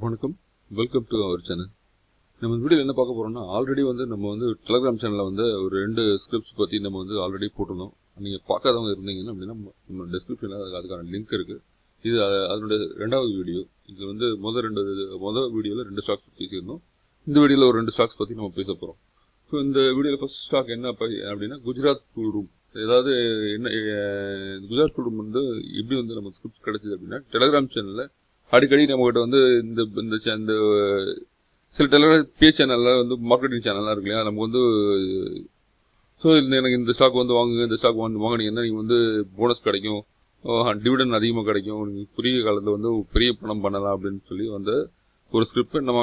வணக்கம், welcome to our channel. நம்ம வீடியோவில் என்ன பார்க்க போகிறோம்னா, ஆல்ரெடி நம்ம டெலிகிராம் சேனலில் ஒரு 2 ஸ்கிரிப்ட்ஸ் பற்றி நம்ம ஆல்ரெடி போட்டிருந்தோம். நீங்கள் பார்க்காதவங்க இருந்தீங்கன்னா அப்படின்னா நம்ம டிஸ்கிரிப்ஷனில் அதுக்கான லிங்க் இருக்குது. இது அதனுடைய 2வது வீடியோ. இது மொதல் வீடியோவில் 2 ஸ்டாக்ஸ் பேசியிருந்தோம். இந்த வீடியோவில் ஒரு 2 ஸ்டாக்ஸ் பற்றி நம்ம பேச போகிறோம். ஸோ இந்த வீடியோவில் ஃபர்ஸ்ட் ஸ்டாக் என்ன அப்படின்னா குஜராத் டூல் ரூம். ஏதாவது என்ன குஜராத் டூல் ரூம் எப்படி நம்ம ஸ்கிரிப்ட் கிடைச்சிது அப்படின்னா, டெலிகிராம் சேனலில் அடிக்கடி நம்மகிட்ட இந்த சில டெலிகிராம் பே சேனலில் மார்க்கெட்டிங் சேனல்லாம் இருக்கு இல்லையா, நமக்கு ஸோ எனக்கு இந்த ஸ்டாக் வாங்குங்க, இந்த ஸ்டாக் வாங்கினீங்கன்னா நீங்கள் போனஸ் கிடைக்கும், டிவிடன் அதிகமாக கிடைக்கும், நீங்கள் குறுகிய காலத்தில் பெரிய பணம் பண்ணலாம் அப்படின்னு சொல்லி ஒரு ஸ்கிரிப்ட் நம்ம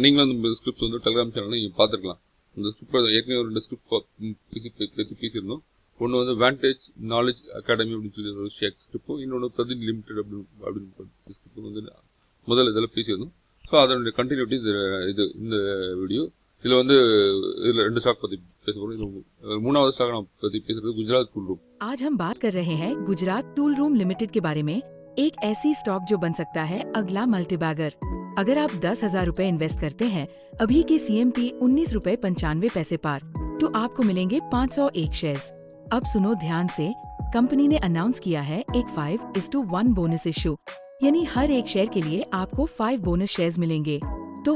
நீங்களும் அந்த ஸ்கிரிப்ட்ஸ் டெலிகிராம் சேனலில் நீங்கள் பார்த்துருக்கலாம். அந்த ஸ்கிரிப்ட் ஏற்கனவே ஒரு 2 ஸ்கிரிப்ட் பேசியிருந்தோம். ஒன்று வேண்டேஜ் நாலேஜ் அகாடமி அப்படின்னு சொல்லி ஒரு ஸ்கிரிப்டும், இன்னொன்று பிரதின் லிமிடெட் அப்படின்னு ஸ்கிரிப்ட் முதல்ல இதெல்லாம் பேசியிருந்தோம். ஸோ அதனுடைய கண்டினியூட்டி இந்த வீடியோ. இதில் 2 ஸ்டாக் பற்றி பேச போகிறோம். இது 3வது ஸ்டாக் நான் பற்றி பேசுறது गुजरात टूल रूम. आज हम बात कर रहे हैं गुजरात टूल रूम लिमिटेड के बारे में, एक ऐसी स्टॉक जो बन सकता है अगला मल्टीबैगर। अगर आप 10,000 रुपए इन्वेस्ट करते हैं अभी की CMP 19 रुपए 95 पैसे पार, तो आपको मिलेंगे 501 शेयर्स। अब सुनो ध्यान से, कंपनी ने अनाउंस किया है एक 5:1 बोनस इश्यू, यानी हर एक शेयर के लिए आपको 5 बोनस शेयर्स मिलेंगे। तो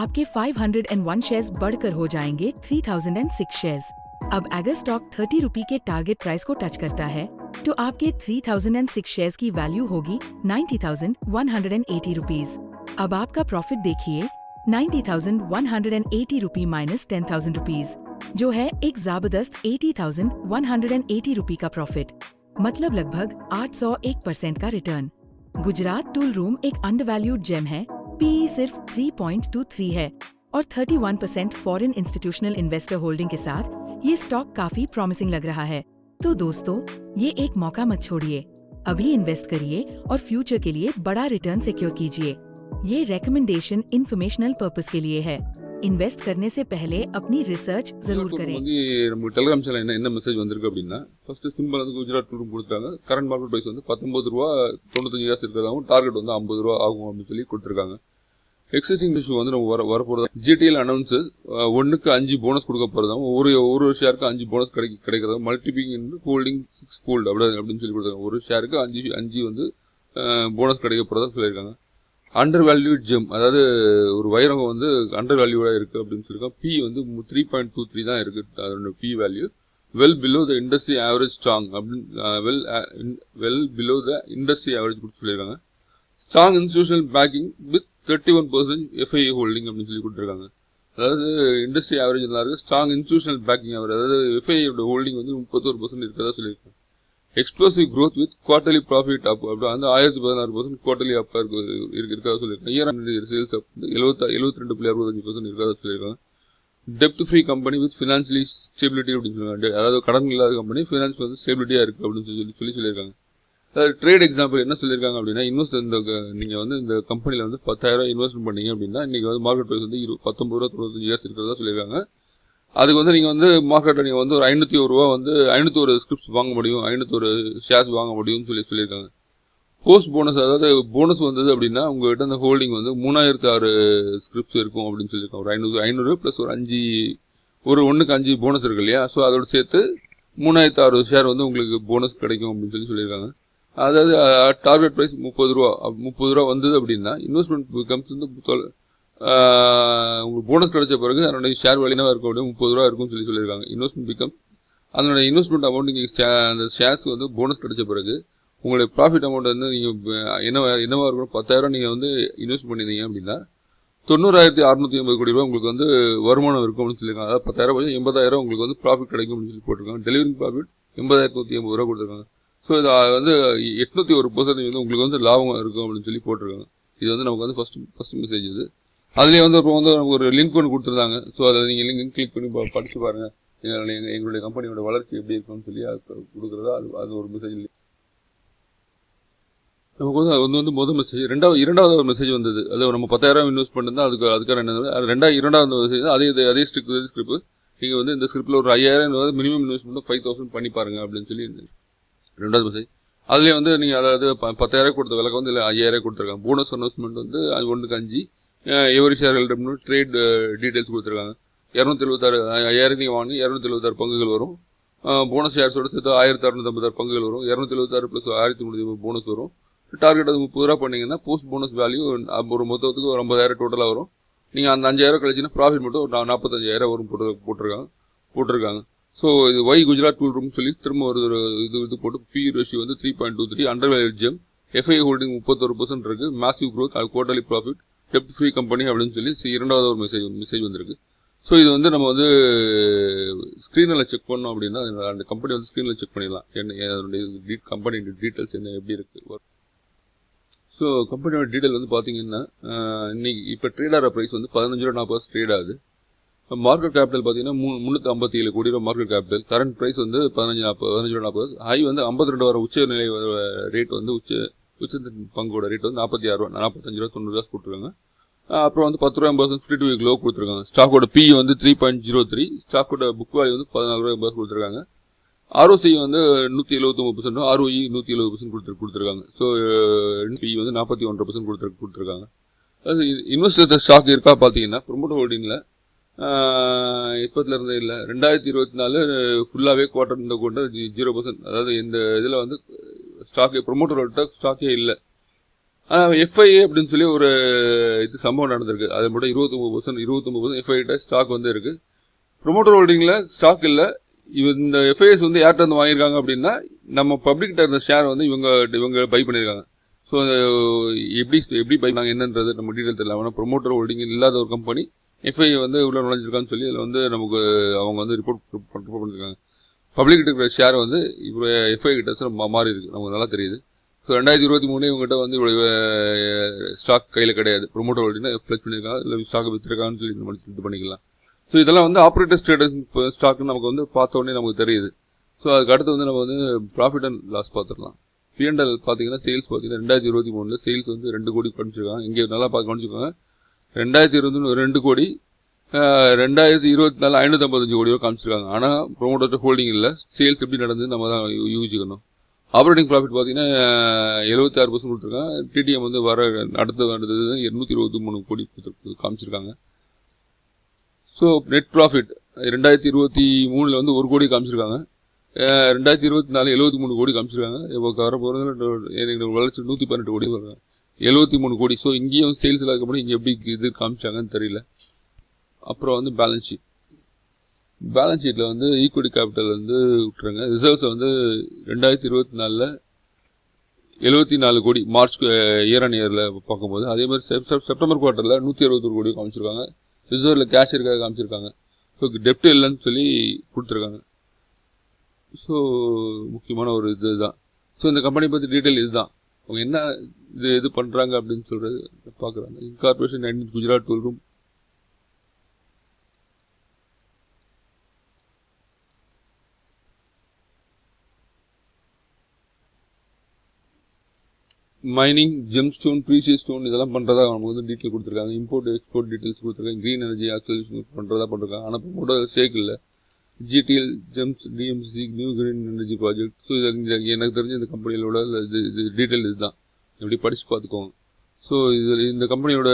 आपके 501 शेयर्स बढ़कर हो जाएंगे 3006 शेयर्स। अब अगर स्टॉक 30 रुपए के टारगेट प्राइस को टच करता है तो आपके 3006 शेयर्स की वैल्यू होगी 90,180 रुपीज। अब आपका प्रॉफिट देखिए, 90,180 रुपी माइनस 10,000 रुपीज, जो है एक जबरदस्त 80,180 रुपी का प्रॉफिट, मतलब लगभग 801% का रिटर्न। गुजरात टूल रूम एक अंडरवैल्यूड जेम है। PE सिर्फ 3.23 है और 31% फॉरेन इंस्टीट्यूशनल इन्वेस्टर होल्डिंग के साथ ये स्टॉक काफी प्रॉमिसिंग लग रहा है। तो दोस्तों, ये एक मौका मत छोड़िए, अभी इन्वेस्ट करिए और फ्यूचर के लिए बड़ा रिटर्न सिक्योर कीजिए। ये रेकमेंडेशन इन्फॉर्मेशनल पर्पस के लिए है। इन्वेस्ट करने से पहले अपनी रिसर्च जरूर करें. நம்ம டெலிகிராம் சேனல்ல என்ன மெசேஜ் வந்திருக்கு அப்படின்னா, first simple Gujarat tool room கொடுத்தாங்க. கரண்ட் மார்க்கெட் பிரைஸ் 19 ரூபா 95 காசு இருக்கிறதாவும், டார்கெட் 50 ரூபா ஆகும் அப்படின்னு சொல்லி கொடுத்துருக்காங்க. எக்ஸிஸ்டிங் இஷ்யூ நம்ம வரப்போறது GTL அனௌன்ஸ் 1க்கு 5 போனஸ் கொடுக்க போறதாவும், ஒரு ஷேருக்கு 5 போனஸ் கிடைக்கிறதாவும், மல்டிபிங் ஹோல்டிங் 6 ஃபோல்ட் அப்படின்னு சொல்லி கொடுத்தாங்க. ஒரு ஷேருக்கு 5 போனஸ் கிடைக்க போறதா சொல்லியிருக்காங்க. அண்டர் வேல்யூட் ஜெம், அதாவது ஒரு வைரம் அண்டர் வேல்யூடா இருக்கு அப்படின்னு சொல்லியிருக்காங்க. P 3.23 தான் இருக்கு அதோட P value. Well below the industry average strong அப்படின்னு well below the industry average கொடுத்து சொல்லியிருக்காங்க. Strong institutional backing with 31% FII holding அப்படின்னு சொல்லி கொடுத்துருக்காங்க. அதாவது இண்டஸ்ட்ரி ஆவரேஜ் நல்லா இருக்கு, ஸ்ட்ராங் இன்ஸ்டிடியூஷனல் பேக்கிங் ஆவரேஜ், அதாவது FII இருக்கிறதா 31% இருக்கிறதா சொல்லியிருக்காங்க. Explosive growth with quarterly profit up, அப்படி 1016% குவார்டர்லி அப்பா இருக்கிறதா சொல்லியிருக்காங்க. Year on year sales up 72.65% இருக்கிறதா சொல்லியிருக்காங்க. டெப்ட் free company with financially stability அப்படின்னு சொல்லுவாங்க. அதாவது கடன் இல்லாத கம்பெனி, ஃபினான்ஸ் ஸ்டெபிலிட்டியா இருக்கு அப்படின்னு சொல்லியிருக்காங்க. அதாவது ட்ரேட் எக்ஸாம்பிள் என்ன சொல்லியிருக்காங்க அப்படின்னா, நீங்க இந்த கம்பெனில 10,000 இன்வெஸ்ட் பண்ணீங்க அப்படின்னா இன்னைக்கு மார்க்கெட் பிரைஸ் 19 ரூபா 95 இருக்கிறதா சொல்லியிருக்காங்க. அதுக்கு நீங்க மார்க்கெட்டை நீங்க ஒரு 501 ரூபா 501 ஸ்கிரிப்ட்ஸ் வாங்க முடியும், 501 ஷேர்ஸ் வாங்க முடியும்னு சொல்லியிருக்காங்க. போஸ்ட் போனஸ், அதாவது போனஸ் வந்தது அப்படின்னா உங்ககிட்ட அந்த ஹோல்டிங் 3006 ஸ்கிரிப்ட்ஸ் இருக்கும் அப்படின்னு சொல்லியிருக்காங்க. ஒரு 500 பிளஸ் ஒரு 1க்கு 5 போனஸ் இருக்கு இல்லையா, ஸோ அதோட சேர்த்து 3006 ஷேர் உங்களுக்கு போனஸ் கிடைக்கும் அப்படின்னு சொல்லியிருக்காங்க. அதாவது டார்கெட் ப்ரைஸ் 30 ரூபா வந்தது அப்படின்னா இன்வெஸ்ட்மெண்ட் பிகம்ஸ் உங்களுக்கு போனஸ் கிடைச்ச பிறகு அதனுடைய ஷேர் வேல்யூவாக இருக்கும் அப்படியே 30 ரூபா இருக்கும்னு சொல்லியிருக்காங்க. இன்வெஸ்ட்மெண்ட் பிகம் அதனுடைய இன்வெஸ்ட்மெண்ட் அமௌண்ட் நீங்கள் அந்த ஷேர்ஸ் போனஸ் கிடைச்ச பிறகு உங்களுடைய ப்ராஃபிட் அமௌண்ட் நீங்கள் என்னவா இருக்கணும், 10,000 நீங்கள் இன்வெஸ்ட் பண்ணியிருந்தீங்க அப்படின்னா 90,680 கோடி ரூபா உங்களுக்கு வருமானம் இருக்கும் அப்படின்னு சொல்லியிருக்காங்க. அதாவது 10,000 80,000 உங்களுக்கு ப்ராஃபிட் கிடைக்கும் அப்படின்னு சொல்லி போட்டிருக்காங்க. டெலிவரிங் ப்ராஃபிட் 80,180 ரூபா கொடுத்துருக்காங்க. ஸோ இது 801% உங்களுக்கு லாபம் இருக்கும் அப்படின்னு சொல்லி போட்டிருக்காங்க. இது நமக்கு ஃபர்ஸ்ட் மெசேஜ். இது அதுலேயே இப்போ நமக்கு ஒரு லிங்க் ஒன்று கொடுத்துருந்தாங்க. ஸோ அதை நீங்கள் லிங்க் கிளிக் பண்ணி படித்து பாருங்கள், எங்களுடைய கம்பெனியோட வளர்ச்சி எப்படி இருக்குன்னு சொல்லி அது கொடுக்குறதா. அது ஒரு மெசேஜ். நமக்கு முதல் மெசேஜ். இரண்டாவது ஒரு மெசேஜ் வந்தது. அது நம்ம 10,000 இன்வெஸ்ட் பண்ணிருந்தா அதுக்கான என்ன, இரண்டாவது மெசேஜ் அதே ஸ்கிரிப்ட். நீங்கள் இந்த ஸ்கிரிப்டில் ஒரு 5,000 மினிமம் இன்வெஸ்ட்மெண்ட் 5,000 பண்ணி பாருங்க அப்படின்னு சொல்லி 2வது மெசேஜ். அதுலேயே வந்து நீங்கள் அதாவது 10,000 கொடுத்த விலைக்கு வந்து இல்லை 5,000 கொடுத்துருக்காங்க. போனஸ் அனௌன்ஸ்மெண்ட் வந்து 1க்கு 5 எவரி ஷேர் ஹெல்டர்னு ட்ரேட் டீட்டெயில்ஸ் கொடுத்துருக்காங்க. 276 5,000 நீங்கள் வாங்கி 276 பங்குகள் வரும். போனஸ் ஷேர்ஸோட சேர்த்து 1,656 பங்குகள் வரும். 276 + 1,330 போனஸ் வரும். டார்கெட் அது 30 ரூபா பண்ணிங்கன்னா போஸ்ட் போனஸ் வேல்யூ ஒரு மொத்தத்துக்கு ஒரு 50,000 டோட்டலாக வரும். நீங்கள் அந்த 5,000 கழிச்சிங்கன்னா ப்ராஃபிட் மட்டும் ஒரு 45,000 வரும் போட்டிருக்காங்க. ஸோ இது ஒய் குஜராத் டூல் ரூம் சொல்லி திரும்ப ஒரு இது போட்டு பி ரேஷியோ வந்து 3.23 undervalue gem FI holding 31% இருக்குது. மேசிவ் க்ரோத் குவார்டர்லி ப்ராஃபிட் டெப்ட் ஃப்ரீ கம்பெனி அப்படின்னு சொல்லி இரண்டாவது ஒரு மெசேஜ் வந்திருக்கு. ஸோ இது வந்து நம்ம வந்து ஸ்க்ரீனில் செக் பண்ணோம் அப்படின்னா அந்த கம்பெனி வந்து ஸ்க்ரீனில் செக் பண்ணிடலாம். அதனுடைய கம்பெனி டீட்டெயில்ஸ் என்ன எப்படி இருக்குது. ஸோ கம்பெனியோட டீட்டெயில் வந்து பார்த்தீங்கன்னா இன்னைக்கு இப்போ ட்ரேட் ஆகிற ப்ரைஸ் வந்து 15.40 ட்ரேட் ஆகுது. மார்க்கெட் கேபிட்டல் பார்த்தீங்கன்னா 357 கோடி ரூபா மார்க்கெட் கேபிட்டல். கரண்ட் ப்ரைஸ் வந்து 15.40. ஹை வந்து 52 வர உச்ச நிலை ரேட் வந்து உச்ச பங்கோட ரேட் வந்து 46 ரூபா 45 ரூபா 90 காசு கொடுத்துருக்காங்க. அப்புறம் வந்து 10 ரூபா 52 வீக் லோ கொடுத்துருக்காங்க. ஸ்டாக்கோட பி வந்து 3.03. ஸ்டாக்கோட புக் வேல்யூ வந்து 14 ரூபா கொடுத்துருக்காங்க. ஆர்ஓசி வந்து 179%, ஆர்ஓஇ 170% கொடுத்துருக்காங்க. ஸோ பி வந்து 41% கொடுத்துருக்காங்க. அது இன்வெஸ்டர் ஸ்டாக் இருக்கா பார்த்தீங்கன்னா ப்ரொமோட்டர் ஹோல்டிங்கில் இப்போத்துலேருந்து இல்லை 2024 ஃபுல்லாகவே குவார்டர் இந்த கொண்டு 0%. அதாவது இந்த இதில் வந்து ப்ரொமோட்டரோட ஸ்டாக்கே இல்லை. ஆனால் எஃப்ஐஏ அப்படின்னு சொல்லி ஒரு சம்பவம் நடந்திருக்கு. அது மட்டும் 29% எஃப்ஐகிட்ட ஸ்டாக் வந்து இருக்குது. ப்ரொமோட்டர் ஹோல்டிங்கில் ஸ்டாக் இல்லை. இந்த எஃப்ஐஎஸ் வந்து யார்கிட்ட வந்து வாங்கியிருக்காங்க அப்படின்னா நம்ம பப்ளிக்கிட்ட இருந்த ஷேர் வந்து இவங்க பை பண்ணியிருக்காங்க. ஸோ எப்படி பை பண்ணாங்க என்னன்றது நம்ம டீட்டெயில் தெரியல. ஆனால் ப்ரொமோட்டர் ஹோல்டிங் இல்லாத ஒரு கம்பெனி எஃப்ஐ வந்து உள்ள நுழைஞ்சிருக்கான்னு சொல்லி அதில் வந்து நமக்கு அவங்க வந்து ரிப்போர்ட் பண்ணியிருக்காங்க. பப்ளிக்கிட்ட இருக்கிற ஷேர் வந்து இப்போ எஃப்ஐ கிட்ட மாறி இருக்குது, நமக்கு நல்லா தெரியுது. ஸோ 2023 இவங்ககிட்ட வந்து இவ்வளோ ஸ்டாக் கையில் கிடையாது. ப்ரொமோட்டர் ஹோல்டிங்னா ஃப்ளெக்ஸ் பண்ணியிருக்காங்க, இல்லை ஸ்டாக் விற்றுருக்கான்னு சொல்லி நம்ம இது பண்ணிக்கலாம். ஸோ இதெல்லாம் வந்து ஆப்ரேட்டர் ஸ்டேட்டஸ் ஸ்டாக்னு நமக்கு வந்து பார்த்த உடனே நமக்கு தெரியுது. ஸோ அதுக்கு அடுத்து வந்து நம்ம வந்து ப்ராஃபிட் அண்ட் லாஸ் பார்த்துடலாம். P&L பார்த்தீங்கன்னா சேல்ஸ் பார்த்தீங்கன்னா 2023 சேல்ஸ் வந்து 2 கோடி காமிச்சிருக்காங்க. இங்கே நல்லா கவனிச்சுக்கோங்க. 2023 2 கோடி, 2024 555 கோடியோ காமிச்சிருக்காங்க. ஆனால் ப்ரொமோட்டர் ஹோல்டிங் இல்லை. சேல்ஸ் எப்படி நடந்தது நம்ம தான் யூகிக்கணும். ஆப்ரேட்டிங் ப்ராஃபிட் பார்த்தீங்கன்னா 76% கொடுத்துருக்காங்க. டிடிஎம் வந்து அடுத்தது 223 கோடி காமிச்சிருக்காங்க. ஸோ நெட் ப்ராஃபிட் 2023 வந்து 1 கோடி காமிச்சிருக்காங்க. 2024 73 கோடி காமிச்சிருக்காங்க. இப்போ வரப்போகிறது வளர்ச்சி 118 கோடி வருவாங்க, 73 கோடி. ஸோ இங்கேயும் சேல்ஸ் இல்லாத கம்பெனி இங்கே எப்படி இது காமிச்சாங்கன்னு தெரியல. அப்புறம் வந்து பேலன்ஸ் ஷீட்டில் வந்து ஈக்விட்டி கேபிட்டல் வந்து விட்டுருங்க. ரிசர்வ்ஸை வந்து 2024 74 கோடி மார்ச் இயர் ஆன் இயரில் பார்க்கும்போது, அதே மாதிரி செப்டம்பர் குவார்ட்டரில் 161 கோடி காமிச்சிருக்காங்க. ரிசர்வில் கேஷ் இருக்காது காமிச்சிருக்காங்க. ஸோ டெப்ட் இல்லைன்னு சொல்லி கொடுத்துருக்காங்க. ஸோ முக்கியமான ஒரு இதுதான். ஸோ இந்த கம்பெனி பற்றி டீட்டெயில் இதுதான். அவங்க என்ன இது பண்ணுறாங்க அப்படின்னு சொல்கிறது பார்க்குறாங்க. Incorporation and Gujarat tool room. Mining, gemstone, precious stone இதெல்லாம் பண்ணுறதா அவங்க வந்து டீட்டெயில் கொடுத்துருக்காங்க. இம்போர்ட் எக்ஸ்போர்ட் டீட்டெயில்ஸ் கொடுத்துருக்காங்க. க்ரீன் எனர்ஜி ஆக்சலேஷன் பண்ணுறதா பண்ணிருக்காங்க. ஆனால் ப்ரொமோட்டர் ஸ்டேக் இல்லை. GTL, gems, TMC, new green energy project. So எனக்கு தெரிஞ்ச இந்த கம்பெனியோட இது டீட்டெயில் இதுதான். எப்படி படித்து பார்த்துக்கோங்க. ஸோ இந்த கம்பெனியோட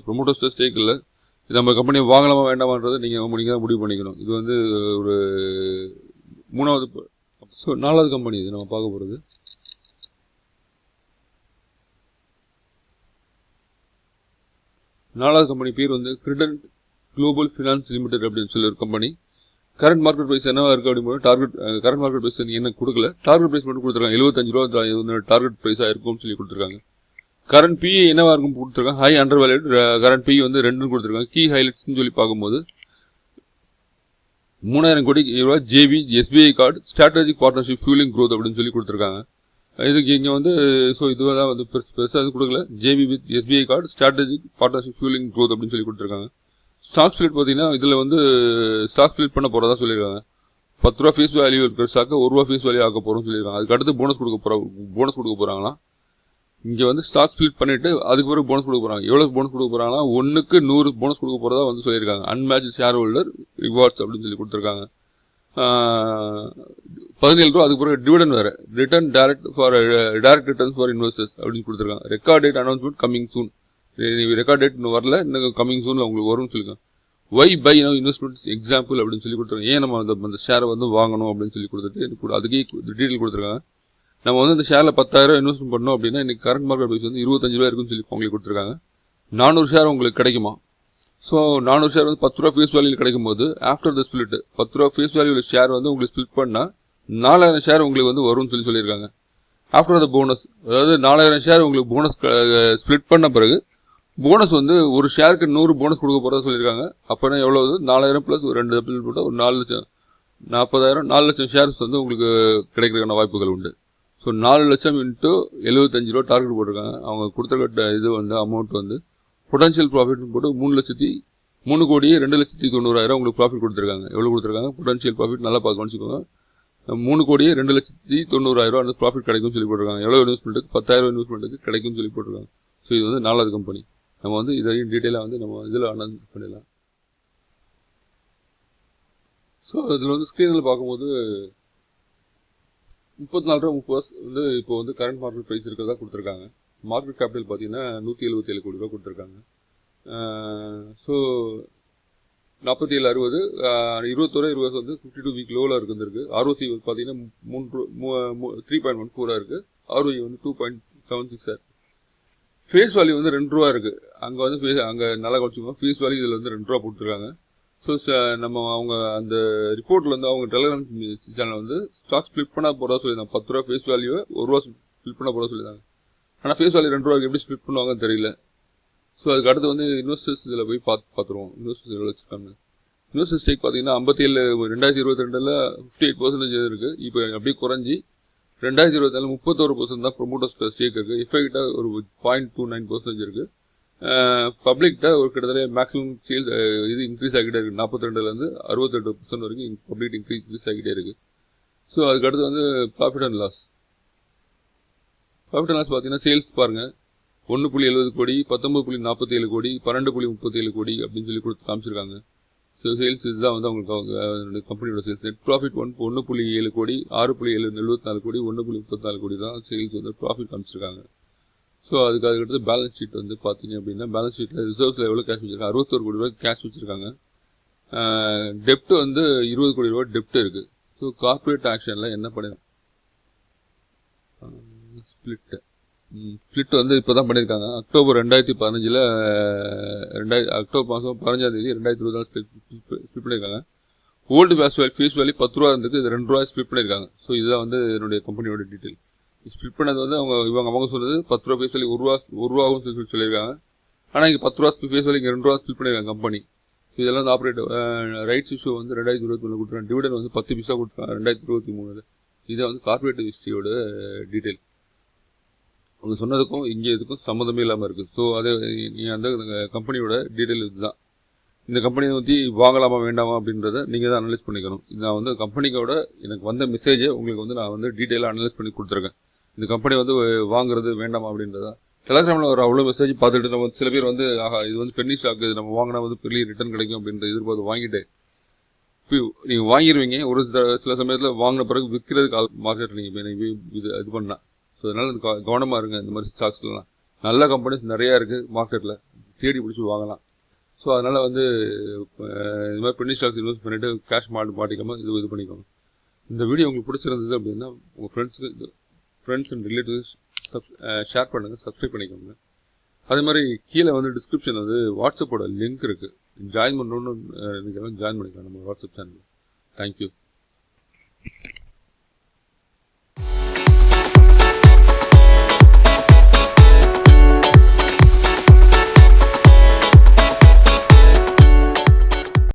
ப்ரொமோட்டர் ஸ்டேக் இல்லை. இது நம்ம கம்பெனியை வாங்கலாமா வேண்டாமான்றதை நீங்கள் தான் முடிவு பண்ணிக்கணும். இது வந்து ஒரு 3வது. ஸோ 4வது கம்பெனி இது நம்ம பார்க்க போகிறது. 4வது கம்பெனி பேர் வந்து கிரெடென்ட் குளோபல் ஃபினான்ஸ் லிமிடெட் அப்படின்னு சொல்லி ஒரு கம்பெனி. கரண்ட் மார்க்கெட் ப்ரைஸ் என்னவா இருக்குது அப்படின்னு கரண்ட் மார்க்கெட் ப்ரைஸ் என்ன கொடுக்கல. டார்கெட் ப்ரைஸ் மட்டும் கொடுத்துருக்காங்க. 75 ரூபா டார்கெட் ப்ரைஸாக இருக்கும்னு சொல்லி கொடுத்துருக்காங்க. கரண்ட் பி என்னவா இருக்கும் கொடுத்துருக்காங்க. High undervalued. Current P வந்து 2 கொடுத்துருக்காங்க. கீ ஹைலைட்ஸ்னு சொல்லி பார்க்கும்போது 3000 கோடி ரூபா JP SBI card strategic partnership fuelling growth அப்படின்னு சொல்லி கொடுத்துருக்காங்க. இதுக்கு இங்கே வந்து ஸோ இதுதான் வந்து பெருசாக இது கொடுக்கல. JP with SBI card strategic partnership fuelling growth அப்படின்னு சொல்லி கொடுத்துருக்காங்க. ஸ்டாக் ஸ்பிளிட் பார்த்தீங்கன்னா இதில் வந்து ஸ்டாக் ஸ்பிளிட் பண்ண போகிறதா சொல்லியிருக்காங்க. 10 ரூபா ஃபேஸ் வேல்யூ இருக்கிற ஸ்டாக்கை 1 ரூபா ஃபேஸ் வேல்யூ ஆக்க போகிறோம்னு சொல்லியிருக்காங்க. அதுக்கு அடுத்து போனஸ் கொடுக்க போகிறாங்களாம். இங்கே வந்து ஸ்டாக் ஸ்பிளிட் பண்ணிவிட்டு அதுக்கு பிறகு போனஸ் கொடுக்க போகிறாங்க. எவ்வளோ போனஸ் கொடுக்க போகிறாங்கன்னா 1க்கு 100 போனஸ் கொடுக்க போகிறதா வந்து சொல்லியிருக்காங்க. அன்மேட்ச் ஷேர் ஹோல்டர் ரிவார்ட்ஸ் அப்படின்னு சொல்லி கொடுத்துருக்காங்க. 17 ரூபா. அதுக்கு பிறகு டிவிடன் வேறு, return direct returns for investors அப்படின்னு கொடுத்துருக்காங்க. Record date announcement coming soon. Record date இன்னும் வரல, இன்னும் கமிங் சூனில் உங்களுக்கு வரும்னு சொல்லியிருக்காங்க. Why buy no investments example அப்படின்னு சொல்லி கொடுத்துருக்காங்க. ஏன் நம்ம அந்த ஷேரை வந்து வாங்கணும் அப்படின்னு சொல்லி கொடுத்துட்டு அதுக்கே டீட்டெயில் கொடுத்துருக்காங்க. நம்ம வந்து அந்த ஷேரில் 10,000 இன்வெஸ்ட்மெண்ட் பண்ணோம் அப்படின்னா இன்னைக்கு கரண்ட் மார்க்கெட் ப்ரைஸ் வந்து 25 ரூபா இருக்குன்னு சொல்லி உங்களுக்கு கொடுத்துருக்காங்க. 400 ஷேர் உங்களுக்கு கிடைக்குமா? ஸோ 400 ஷேர் வந்து 10 ரூபா ஃபேஸ் வேல்யூ கிடைக்கும் போது ஆஃப்டர் த ஸ்பிளிட் 10 ரூபா ஃபேஸ் வேல்யூ ஷேர் வந்து உங்களுக்கு ஸ்பிளிட் பண்ணால் 4000 ஷேர் உங்களுக்கு வந்து வரும்னு சொல்லியிருக்காங்க. ஆஃப்டர் த போனஸ், அதாவது 4000 ஷேர் உங்களுக்கு போனஸ் ஸ்பிளிட் பண்ண பிறகு போனஸ் வந்து ஒரு ஷேருக்கு 100 போனஸ் கொடுக்க போகிறதா சொல்லியிருக்காங்க. அப்போனா எவ்வளோ? 4000 ப்ளஸ் ஒரு 2 பில் போட்டால் ஒரு 4 லட்சம், 40,000, 4 லட்சம் ஷேர்ஸ் வந்து உங்களுக்கு கிடைக்கிறதுக்கான வாய்ப்புகள் உண்டு. ஸோ 4 லட்சம் இன்ட்டு 75 ரூபா டார்கெட் போட்டிருக்காங்க. அவங்க கொடுத்துருக்க இது வந்து அமௌண்ட் வந்து பொட்டன்ஷியல் ப்ராஃபிட்னு போட்டு 3 கோடியே 2,90,000 உங்களுக்கு ப்ராஃபிட் கொடுத்துருக்காங்க. எவ்வளோ கொடுத்துருக்காங்க? பொட்டன்ஷியல் ப்ராஃபிட் நல்லா பார்க்கணும்னு வச்சுக்கோங்க. 3 கோடியே 2,90,000 அந்த ப்ராஃபிட் கிடைக்கும்னு சொல்லி போட்டிருக்காங்க. எவ்வளோ இன்வெஸ்ட்மெண்ட்டுக்கு? 10,000 இன்வெஸ்ட்மெண்ட்டுக்கு கிடைக்கும்னு சொல்லி போட்டிருக்காங்க. ஸோ இது வந்து 4வது கம்பெனி. நம்ம வந்து இதையும் டீட்டெயிலாக வந்து நம்ம இதில் அனௌன்ஸ் பண்ணிடலாம். ஸோ இதில் வந்து ஸ்க்ரீனில் பார்க்கும்போது 34 ரூபா 30 வந்து இப்போ வந்து கரண்ட் மார்க்கெட் ப்ரைஸ் இருக்கிறதா கொடுத்துருக்காங்க. மார்க்கெட் கேபிட்டல் பார்த்தீங்கன்னா 177 கோடி ரூபா கொடுத்துருக்காங்க. ஸோ 47.60 21 வந்து 52 வீக் லோவில் இருக்குது. ஆர்ஓசி பார்த்தீங்கன்னா 3.14 இருக்குது. ஆர்ஓஇ வந்து 2.76 ஃபேஸ் வேல்யூ வந்து 2 ரூபா இருக்குது. அங்கே வந்து அங்கே நல்லா குறைச்சிக்கோங்க. ஃபேஸ் வேல்யூ இதில் வந்து 2 ரூபா போட்டுருக்காங்க. ஸோ நம்ம அவங்க அந்த ரிப்போர்ட்டில் வந்து அவங்க டெலிகிராம் சேனல் வந்து ஸ்டாக் ஸ்பிளிட் பண்ண போகிறதா சொல்லியிருந்தாங்க. 10 ரூபா ஃபேஸ் வேல்யூவை 1 ரூபா ஸ்பிளிட் பண்ண போகிறதா சொல்லியிருந்தாங்க. ஆனால் ஃபேஸ் வேல்யூ 2 ரூபாய்க்கு எப்படி ஸ்பிளிட் பண்ணுவாங்கன்னு தெரியல. ஸோ அதுக்கு அடுத்து வந்து இன்வெஸ்டர்ஸ் இதில் போய் பார்த்துருவோம். இன்வெஸ்டர்ஸ் எவ்வளோ வச்சுருக்காங்க. இன்வெஸ்டர் ஸ்டேக் பார்த்தீங்கன்னா 57 2022 58% இருக்குது. இப்போ அப்படியே குறைஞ்சி 2024 31% தான் ப்ரொமோட்டர்ஸ் ஸ்டேக் இருக்குது. எஃபெக்டாக ஒரு 0.29% இருக்குது. பப்ளிக்கிட்ட ஒரு கிட்டத்தட்ட மேக்ஸிமம் சேல்ஸ் இது இன்க்ரீஸ் ஆகிட்டே இருக்குது. 42% 68% வரைக்கும் பப்ளிக் இன்க்ரீஸ் ஆகிட்டே இருக்குது. ஸோ அதுக்கடுத்து வந்து ப்ராஃபிட் அண்ட் லாஸ் பார்த்தீங்கன்னா சேல்ஸ் பாருங்கள் 1.70 கோடி, 19.47 கோடி, 12.37 கோடி அப்படின்னு சொல்லி கொடுத்து காமிச்சிருக்காங்க. ஸோ சேல்ஸ் இதுதான் வந்து அவங்களுக்கு கம்பெனியோட சேல்ஸ். நெட் ப்ராஃபிட் 1.7 கோடி, 6.74 கோடி, 1.34 கோடி தான் சேல்ஸ் வந்து ப்ராஃபிட் காமிச்சிருக்காங்க. ஸோ அதுக்கடுத்து பேலன்ஸ் ஷீட் வந்து பார்த்தீங்க அப்படின்னா பேலன்ஸ் ஷீட்டில் ரிசர்வ்ஸில் எவ்வளோ கேஷ் வச்சுருக்காங்க? 61 கோடி ரூபாய் கேஷ் வச்சுருக்காங்க. டெப்ட் வந்து 20 கோடி ரூபாய் டெப்ட் இருக்குது. ஸோ கார்பரேட் ஆக்ஷனில் என்ன பண்ணிருக்காங்க? ஸ்பிளிட் வந்து இப்போ தான் பண்ணியிருக்காங்க. அக்டோபர் 2015 அக்டோபர் மாதம் 15ஆம் தேதி 2024 ஸ்பிளிட் பண்ணியிருக்காங்க. ஓல்டு ஃபேஸ் வேல்யூ 10 ரூபா இருந்துக்கு இது 2 ரூபா ஸ்பிளிட் பண்ணியிருக்காங்க. ஸோ இதுதான் வந்து என்னுடைய கம்பெனியோட டீட்டெயில். ஸ்பிளிட் பண்ணது வந்து அவங்க சொன்னது 10 ரூபா ஃபேஸ் வேல்யூ 1 ரூபாவும் சொல்லியிருக்காங்க. ஆனால் இங்கே 10 ரூபா ஃபேஸ் வேல்யூ இங்கே 2 ரூபா ஸ்பிளிட் பண்ணியிருக்காங்க கம்பெனி. ஸோ இதெல்லாம் வந்து ஆப்ரேட் ரைட்ஸ் இஷ்யூ வந்து 2023 கொடுத்துருக்காங்க. டிவிடன் வந்து 10 பைசா கொடுத்துருக்காங்க 2023. இதை வந்து கார்பரேட் ஹிஸ்ட்ரியோட டீட்டெயில். அவங்க சொன்னதுக்கும் இங்கே இதுக்கும் சம்மந்தமே இல்லாமல் இருக்குது. ஸோ அதே அந்த கம்பெனியோட டீட்டெயில் இதுதான். இந்த கம்பெனியை பற்றி வாங்கலாமா வேண்டாமா அப்படின்றத நீங்கள் தான் அனலைஸ் பண்ணிக்கணும். நான் வந்து கம்பெனிக்கோட எனக்கு வந்த மெசேஜை உங்களுக்கு வந்து நான் வந்து டீட்டெயிலாக அனலைஸ் பண்ணி கொடுத்துருக்கேன். இந்த கம்பெனி வந்து வாங்குறது வேண்டாமா அப்படின்றதா. டெலிகிராமில் ஒரு அவ்வளோ மெசேஜ் பார்த்துட்டு நம்ம சில பேர் வந்து இது வந்து பென்னி ஸ்டாக், இது நம்ம வாங்கினா வந்து பெரிய ரிட்டர்ன் கிடைக்கும் அப்படின்ற எதிர்பார்த்து வாங்கிட்டு நீங்கள் வாங்கிடுவீங்க. ஒரு சில சமயத்தில் வாங்கின பிறகு விற்கிறதுக்கு மார்க்கெட் நீங்கள் இது பண்ணலாம். ஸோ அதனால் கவனமாக இருங்க. இந்த மாதிரி ஸ்டாக்ஸ்லாம் நல்ல கம்பெனிஸ் நிறையா இருக்குது மார்க்கெட்டில், தேடி பிடிச்சி வாங்கலாம். ஸோ அதனால் வந்து இது மாதிரி பென்னி ஸ்டாக்ஸ் இன்வெஸ்ட் பண்ணிவிட்டு கேஷ் மாட்டிக்காமல் இது பண்ணிக்கோங்க. இந்த வீடியோ உங்களுக்கு பிடிச்சிருந்தது அப்படின்னா உங்கள் ஃப்ரெண்ட்ஸ் அண்ட் ரிலேட்டிவ்ஸ் ஷேர் பண்ணுங்கள், சப்ஸ்கிரைப் பண்ணிக்கோங்க. அதே மாதிரி கீழே வந்து டிஸ்கிரிப்ஷன் வந்து வாட்ஸ்அப்போட லிங்க் இருக்குது. ஜாயின் பண்ணணுன்னு ஜாயின் பண்ணிக்கலாம் நம்ம வாட்ஸ்அப் சேனலில். தேங்க்யூ.